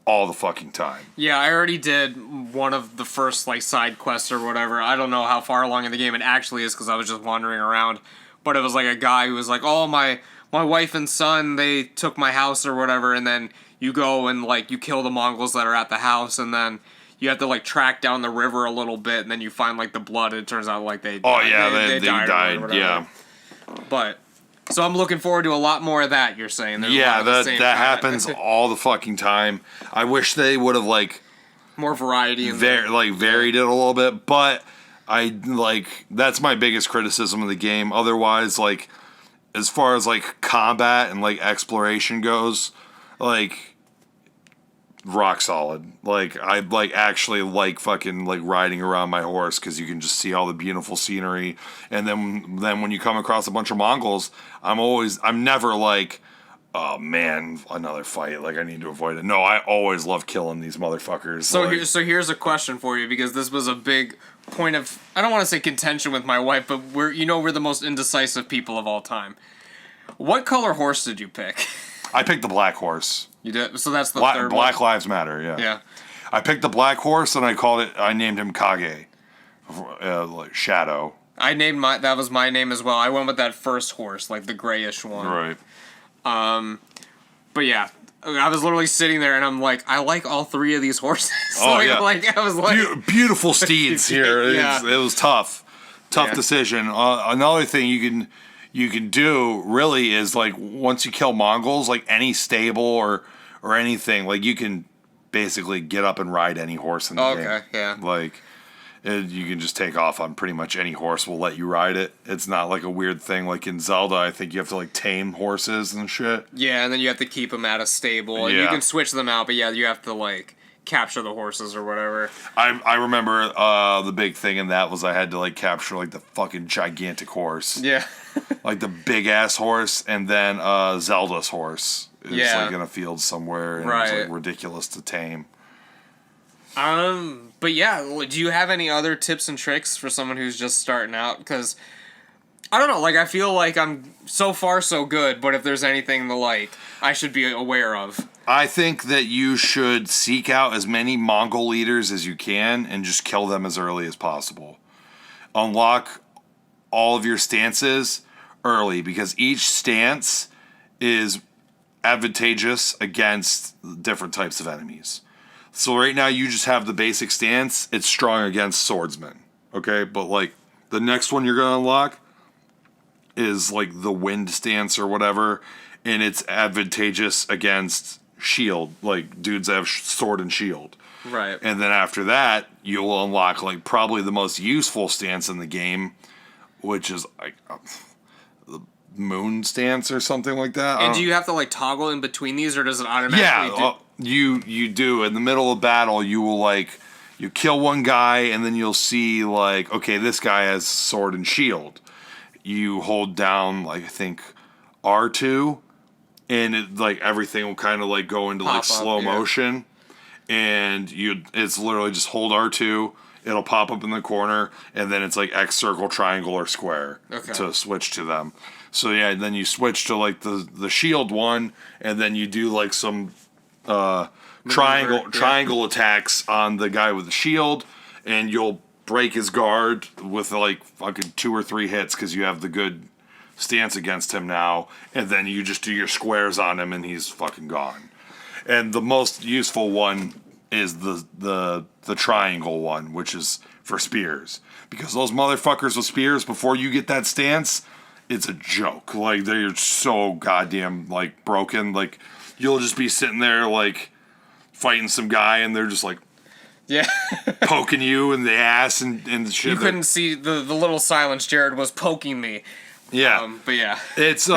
all the fucking time. Yeah, I already did one of the first like side quests or whatever. I don't know how far along in the game it actually is because I was just wandering around. But it was like a guy who was like, "Oh, my wife and son, they took my house or whatever," and then you go and like you kill the Mongols that are at the house, and then you have to like track down the river a little bit, and then you find like the blood, and it turns out like they died. Yeah. But so I'm looking forward to a lot more of that. You're saying, that happens all the fucking time. I wish they would have like more variety and varied it a little bit, but that's my biggest criticism of the game. Otherwise, like as far as like combat and like exploration goes, like rock solid. Like I actually like fucking like riding around my horse because you can just see all the beautiful scenery. And then when you come across a bunch of Mongols, I'm never like, oh man, another fight. Like I need to avoid it. No, I always love killing these motherfuckers. So here's a question for you, because this was a big point of, I don't want to say contention with my wife, but we're the most indecisive people of all time. What color horse did you pick? I picked the black horse. You did? So that's the third one? Black Lives Matter, yeah. Yeah. I picked the black horse and I named him Kage. Like Shadow. That was my name as well. I went with that first horse, like the grayish one. Right. But yeah, I was literally sitting there and I'm like, I like all three of these horses. Oh, yeah. I was like... Beautiful steeds here. Yeah. It was tough. Tough decision. Another thing you can do really is like once you kill Mongols, like any stable or anything, like you can basically get up and ride any horse in the game. Okay, yeah. Like you can just take off on pretty much any horse will let you ride it. It's not like a weird thing like in Zelda. I think you have to like tame horses and shit. Yeah, and then you have to keep them at a stable. And you can switch them out, but yeah, you have to like capture the horses or whatever. I remember the big thing in that was I had to like capture like the fucking gigantic horse. Yeah. Like the big ass horse, and then Zelda's horse is like in a field somewhere, and it's like ridiculous to tame. But yeah, do you have any other tips and tricks for someone who's just starting out? Because I don't know, like I feel like I'm so far so good, but if there's anything I should be aware of. I think that you should seek out as many Mongol leaders as you can and just kill them as early as possible. Unlock all of your stances early, because each stance is advantageous against different types of enemies. So right now you just have the basic stance. It's strong against swordsmen. Okay? But like the next one you're going to unlock is like the wind stance or whatever, and it's advantageous against shield, like dudes that have sword and shield. Right. And then after that, you'll unlock like probably the most useful stance in the game, which is like moon stance or something like that. And do you have to like toggle in between these, or does it automatically? Yeah, you do. In the middle of battle, you will like you kill one guy, and then you'll see like, okay, this guy has sword and shield. You hold down like I think R2, and it, like everything will kind of like go into Pop like up, slow yeah. motion, and it's literally just hold R2. It'll pop up in the corner, and then it's like X, circle, triangle, or square to switch to them. So yeah, then you switch to like the shield one, and then you do like some triangle attacks on the guy with the shield, and you'll break his guard with like fucking 2 or 3 hits because you have the good stance against him now, and then you just do your squares on him, and he's fucking gone. And the most useful one is the triangle one, which is for spears, because those motherfuckers with spears, before you get that stance, it's a joke. Like, they're so goddamn like broken. Like, you'll just be sitting there like fighting some guy, and they're just like poking you in the ass and shit. You couldn't see the little silence Jarrod was poking me. Yeah, but yeah, it's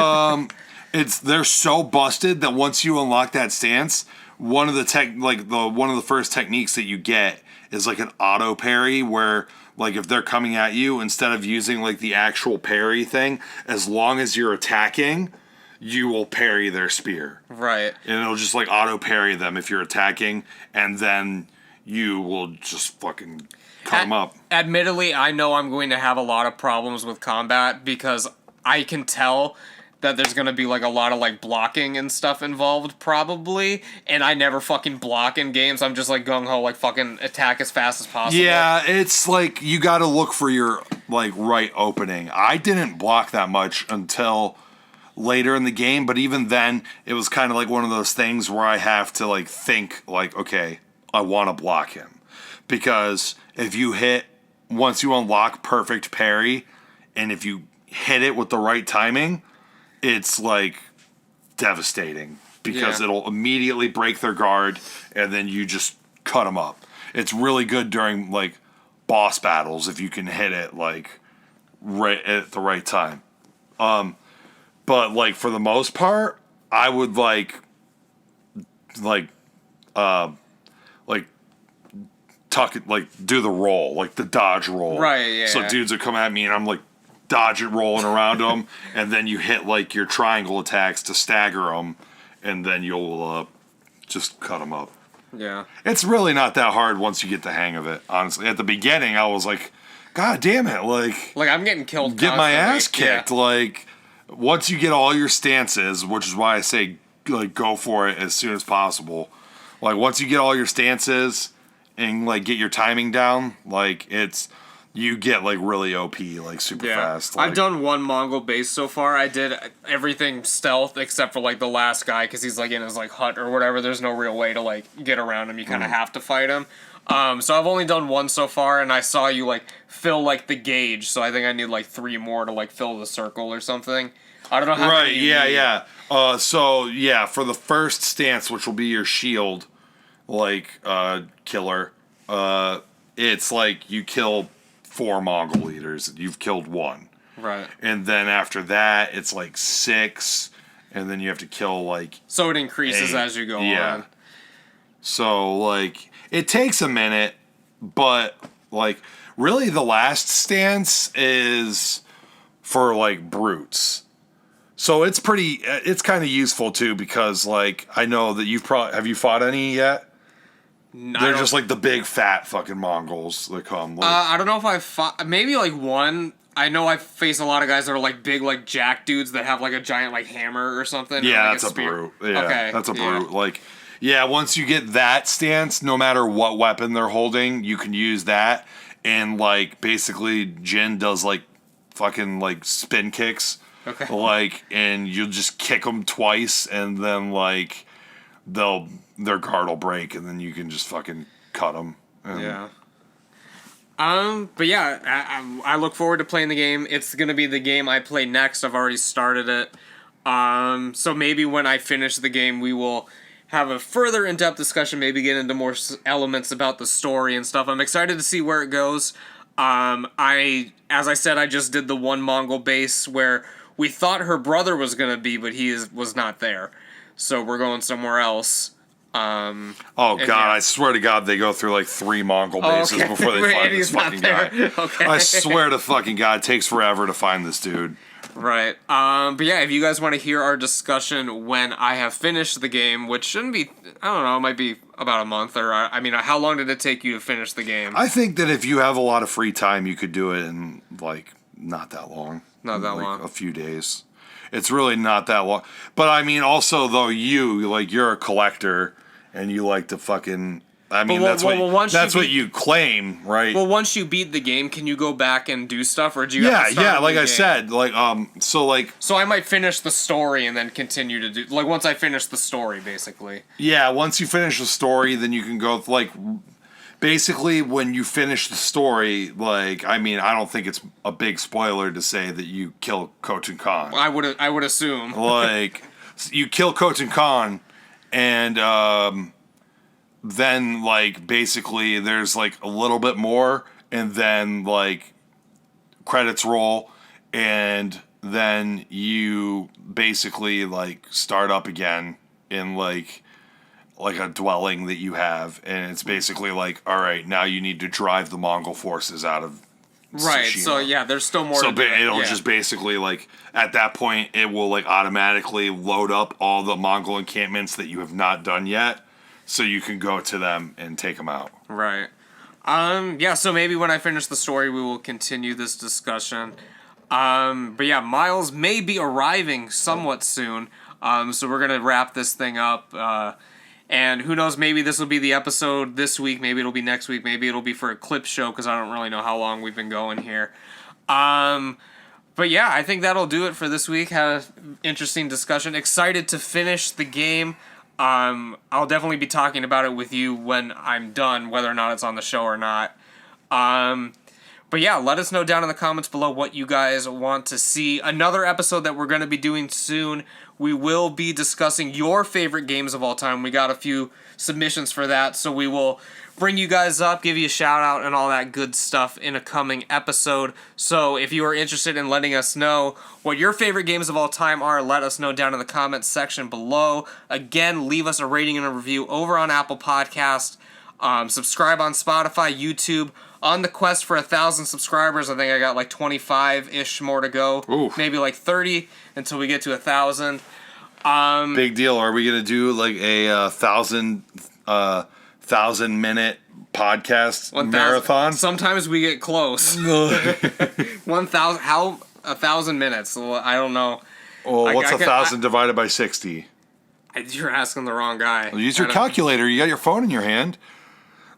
they're so busted that once you unlock that stance, one of the first techniques that you get is like an auto parry, where like if they're coming at you, instead of using like the actual parry thing, as long as you're attacking, you will parry their spear. Right. And it'll just like auto parry them if you're attacking, and then you will just fucking cut them up. Admittedly, I know I'm going to have a lot of problems with combat because I can tell that there's going to be like a lot of like blocking and stuff involved probably, and I never fucking block in games. I'm just like gung-ho, like fucking attack as fast as possible. Yeah, it's like you got to look for your like right opening. I didn't block that much until later in the game, but even then it was kind of like one of those things where I have to like think like, okay, I want to block him, because if you once you unlock perfect parry, and if you hit it with the right timing, it's like devastating, because it'll immediately break their guard, and then you just cut them up. It's really good during like boss battles if you can hit it like right at the right time. But like for the most part, I would like tuck it, like do the roll, like the dodge roll. Right, yeah. So dudes would come at me, and I'm like dodging, rolling around them, and then you hit like your triangle attacks to stagger them, and then you'll just cut them up. Yeah. It's really not that hard once you get the hang of it, honestly. At the beginning, I was like, God damn it, like I'm getting killed get my ass constantly. kicked. Like, once you get all your stances, which is why I say like go for it as soon as possible. Like, once you get all your stances and like get your timing down, like you get like really OP, like super fast. Like, I've done one Mongol base so far. I did everything stealth except for like the last guy, because he's like in his like hut or whatever. There's no real way to like get around him. You kind of have to fight him. So I've only done one so far, and I saw you like fill like the gauge. So I think I need like 3 more to like fill the circle or something. I don't know how. Right? Many you need. Yeah. So yeah, for the first stance, which will be your shield, like killer, it's like you kill 4 Mongol leaders. You've killed 1. Right. And then after that, it's like 6, and then you have to kill like. So it increases 8. as you go on. So like it takes a minute, but like really the last stance is for like brutes. So it's kind of useful too, because like I know that have you fought any yet? No, They're just like the big fat fucking Mongols that come. Like, I don't know if I've fought, maybe like one. I know I've faced a lot of guys that are like big like jack dudes that have like a giant like hammer or something. yeah, or, like, that's a spear. brute. Yeah, okay, that's a yeah. brute. Like, yeah, once you get that stance, no matter what weapon they're holding, you can use that. And like basically, Jin does like fucking like spin kicks. Okay. Like, and you'll just kick them twice, and then like their guard will break, and then you can just fucking cut them. Yeah. But yeah, I look forward to playing the game. It's gonna be the game I play next. I've already started it. So maybe when I finish the game, we will have a further in-depth discussion. Maybe get into more elements about the story and stuff. I'm excited to see where it goes. As I said, I just did the one Mongol base where We thought her brother was going to be, but was not there. So we're going somewhere else. Oh God! Yeah. I swear to God, they go through like 3 Mongol bases before they find this fucking guy. Okay. I swear to fucking God, it takes forever to find this dude. Right. But yeah, if you guys want to hear our discussion when I have finished the game, which shouldn't be, I don't know, it might be about a month, or I mean, how long did it take you to finish the game? I think that if you have a lot of free time, you could do it in like not that long. Not that long. A few days. It's really not that long. But I mean, also though, you're a collector and you like to fucking. I mean, that's what you claim, right? Well, once you beat the game, can you go back and do stuff, or do you? Like I said, So I might finish the story and then continue to do once I finish the story, basically. Yeah, once you finish the story, then you can go basically when you finish the story. I mean, I don't think it's a big spoiler to say that you kill Khotun Khan. I would assume. You kill Khotun Khan, and then basically there's a little bit more, and then credits roll, and then you basically start up again in a dwelling that you have, and it's basically all right, now you need to drive the Mongol forces out of right. Tsushima. So yeah, there's still more. So it'll just basically at that point it will automatically load up all the Mongol encampments that you have not done yet. So you can go to them and take them out. Right. Yeah, so maybe when I finish the story, we will continue this discussion. But yeah, Miles may be arriving somewhat soon. So we're going to wrap this thing up. And who knows, maybe this will be the episode this week. Maybe it'll be next week. Maybe it'll be for a clip show, because I don't really know how long we've been going here. But yeah, I think that'll do it for this week. Had an interesting discussion. Excited to finish the game. I'll definitely be talking about it with you when I'm done, whether or not it's on the show or not. But yeah, let us know down in the comments below what you guys want to see. Another episode that we're going to be doing soon, we will be discussing your favorite games of all time. We got a few submissions for that, so we will bring you guys up, give you a shout out, and all that good stuff in a coming episode. So if you are interested in letting us know what your favorite games of all time are, let us know down in the comments section below. Again, leave us a rating and a review over on Apple Podcast. Subscribe on Spotify, YouTube. On the quest for 1,000 subscribers, I think I got 25-ish more to go. Oof. Maybe 30 until we get to 1,000. Big deal. Are we gonna do a 1,000-minute podcast marathon? Sometimes we get close. 1,000. How 1,000 minutes? Well, I don't know. Well, what's 1,000 divided by 60? You're asking the wrong guy. Well, use your calculator. You got your phone in your hand.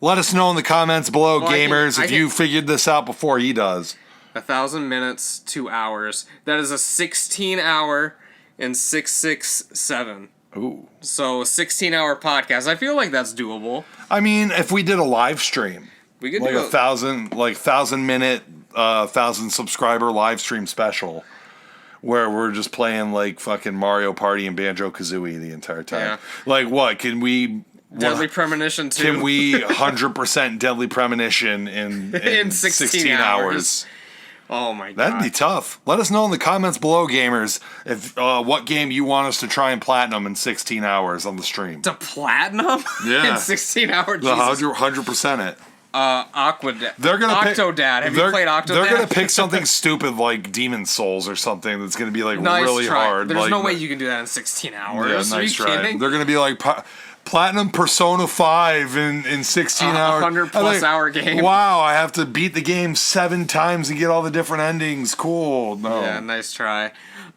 Let us know in the comments below, gamers, if you figured this out before he does. 1,000 minutes, 2 hours. That is a 16-hour and 667. Ooh. So a 16-hour podcast. I feel like that's doable. I mean, if we did a live stream, we could do 1,000-minute, 1,000 subscriber live stream special, where we're just playing fucking Mario Party and Banjo-Kazooie the entire time. Yeah. What can we? Deadly Premonition 2. Can we 100% Deadly Premonition in 16 hours? Oh my god. That'd be tough. Let us know in the comments below, gamers, if what game you want us to try and platinum in 16 hours on the stream. To platinum? Yeah. In 16 hours? 100% it. Octodad. They're gonna Octodad. Have you played Octodad? They're gonna pick something stupid like Demon Souls or something that's gonna be really hard. There's no way you can do that in 16 hours. Yeah, nice Are you try. kidding? They're gonna be Platinum Persona 5 in 16 hours. 100+ hour game. Wow, I have to beat the game 7 times and get all the different endings. Cool. No. Yeah, nice try.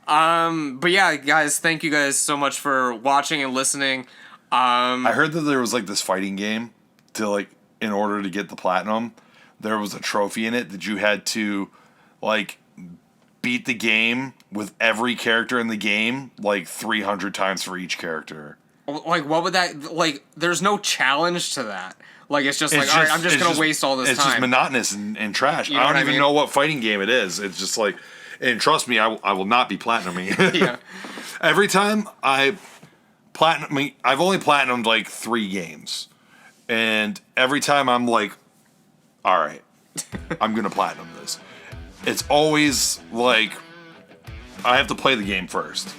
But yeah, guys, thank you guys so much for watching and listening. I heard that there was this fighting game to in order to get the platinum, there was a trophy in it that you had to beat the game with every character in the game 300 times for each character. What would that there's no challenge to that. It's just all right, I'm just gonna waste all this time. It's just monotonous and trash. You know I don't even mean? know what fighting game it is. It's just and trust me, I will not be platinuming. Yeah. Every time I've only platinumed 3 games. And every time I'm all right, I'm gonna platinum this. It's always I have to play the game first,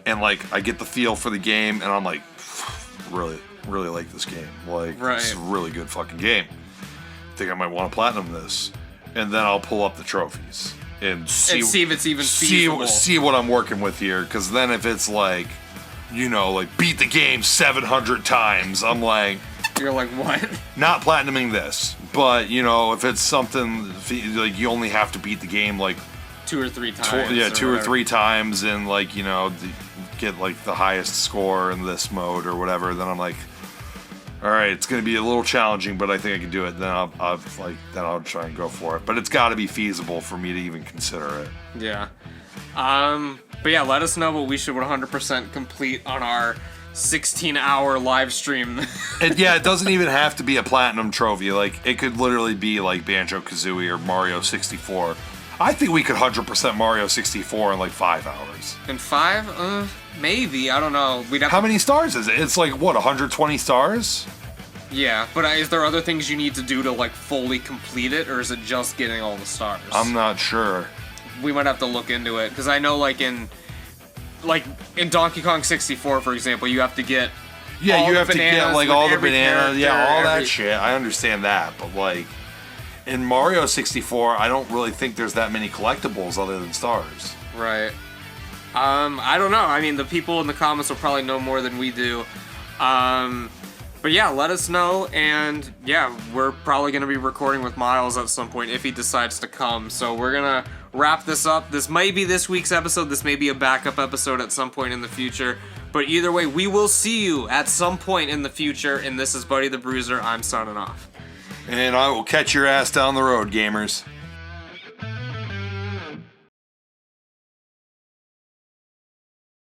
and like I get the feel for the game, and I'm like, really like this game. Like, it's a really good fucking game. Think I might want to platinum this, and then I'll pull up the trophies and see if it's even feasible. See what I'm working with here, because then if it's like, you know, like beat the game 700 times, I'm like, you're like, what? Not platinuming this, but you know, if it's something like you only have to beat the game like 2 or 3 times, two or three times, and like, you know, get like the highest score in this mode or whatever, then I'm like, all right, it's going to be a little challenging, but I think I can do it. Then I'll try and go for it. But it's got to be feasible for me to even consider it. Yeah. But yeah, let us know what we should 100% complete on our 16-hour live stream. It doesn't even have to be a platinum trophy. Like, it could literally be like Banjo-Kazooie or Mario 64. I think we could 100% Mario 64 in like 5 hours. In 5? Maybe. I don't know. How many stars is it? It's like, what, 120 stars? Yeah, but is there other things you need to do to like fully complete it, or is it just getting all the stars? I'm not sure. We might have to look into it, because I know like in Donkey Kong 64, for example, you have to get you have to get like all the bananas, all that shit. I understand that, but like in Mario 64, I don't really think there's that many collectibles other than stars. Right. I don't know. I mean, the people in the comments will probably know more than we do. But yeah, let us know, and yeah, we're probably going to be recording with Miles at some point if he decides to come. So we're going to wrap this up. This may be this week's episode. This may be a backup episode at some point in the future. But either way, we will see you at some point in the future. And this is Buddy the Bruiser. I'm signing off. And I will catch your ass down the road, gamers.